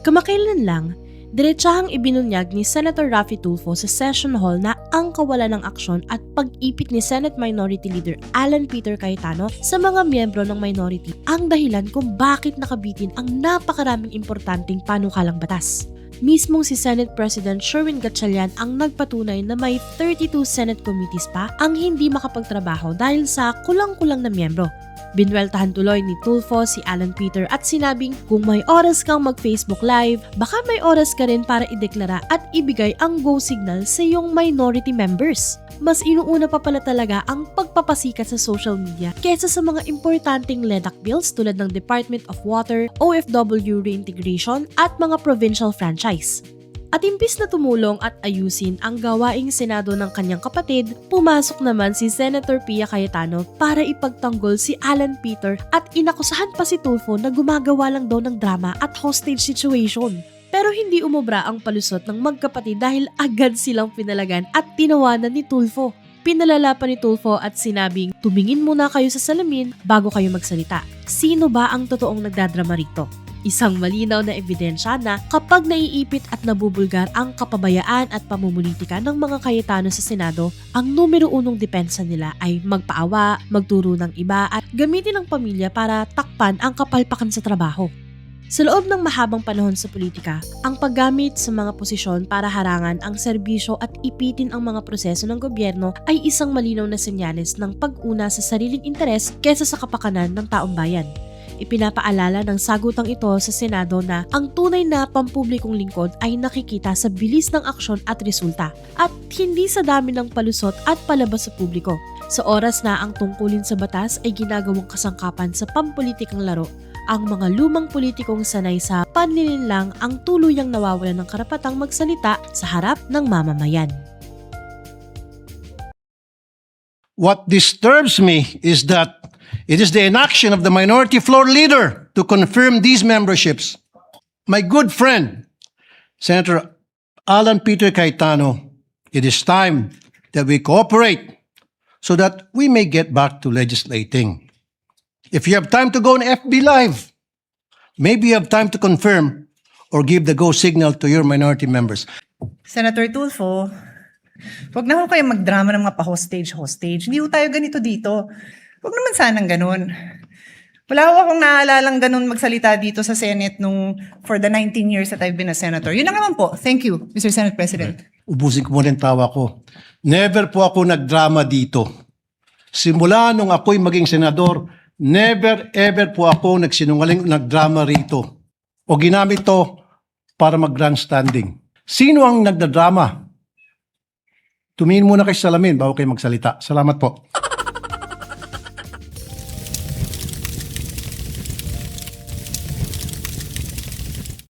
Kamakailan lang, diretsahang ibinunyag ni Senator Raffy Tulfo sa session hall na ang kawalan ng aksyon at pag-ipit ni Senate Minority Leader Alan Peter Cayetano sa mga miyembro ng minority ang dahilan kung bakit nakabitin ang napakaraming importanteng panukalang batas. Mismong si Senate President Sherwin Gatchalian ang nagpatunay na may 32 Senate committees pa ang hindi makapagtrabaho dahil sa kulang-kulang na miyembro. Binweltahan tuloy ni Tulfo si Alan Peter at sinabing kung may oras kang mag-Facebook Live, baka may oras ka rin para ideklara at ibigay ang go signal sa iyong minority members. Mas inuuna pa pala talaga ang pagpapasikat sa social media kesa sa mga importanteng LEDAC bills tulad ng Department of Water, OFW reintegration at mga provincial franchise. At imbis na tumulong at ayusin ang gawaing Senado ng kanyang kapatid, pumasok naman si Senator Pia Cayetano para ipagtanggol si Alan Peter at inakusahan pa si Tulfo na gumagawa lang daw ng drama at hostage situation. Pero hindi umubra ang palusot ng magkapatid dahil agad silang pinalagan at tinawanan ni Tulfo. Pinalala pa ni Tulfo at sinabing, tumingin muna kayo sa salamin bago kayo magsalita. Sino ba ang totoong nagdadrama rito? Isang malinaw na ebidensya na kapag naiipit at nabubulgar ang kapabayaan at pamumulitika ng mga Cayetano sa Senado, ang numero unong depensa nila ay magpaawa, magturo ng iba at gamitin ang pamilya para takpan ang kapalpakan sa trabaho. Sa loob ng mahabang panahon sa politika, ang paggamit sa mga posisyon para harangan ang serbisyo at ipitin ang mga proseso ng gobyerno ay isang malinaw na senyales ng pag-una sa sariling interes kesa sa kapakanan ng taong bayan. Ipinapaalala ng sagutang ito sa Senado na ang tunay na pampublikong lingkod ay nakikita sa bilis ng aksyon at resulta at hindi sa dami ng palusot at palabas sa publiko. Sa oras na ang tungkulin sa batas ay ginagawang kasangkapan sa pampulitikang laro, ang mga lumang politikong sanay sa panlilinlang ang tuluyang nawawalan ng karapatang magsalita sa harap ng mamamayan. What disturbs me is that it is the inaction of the minority floor leader to confirm these memberships. My good friend, Senator Alan Peter Cayetano, it is time that we cooperate so that we may get back to legislating. If you have time to go on FB Live, maybe you have time to confirm or give the go signal to your minority members. Senator Tulfo, wag na ho kayo magdrama ng mga pa-hostage. Hindi ho tayo ganito dito. Wag naman sanang ganun. Wala ho akong naalalang ganun magsalita dito sa Senate for the 19 years that I've been a senator. Yun lang naman po. Thank you, Mr. Senate President. Ubusin ko muna yung tawa ko. Never po ako nagdrama dito. Simula nung ako'y maging senador, never ever po ako nagsinungaling nagdrama rito. O ginamit to para mag-grandstanding. Sino ang nagdadrama? Tumingin muna kayo sa salamin bago kayo magsalita. Salamat po.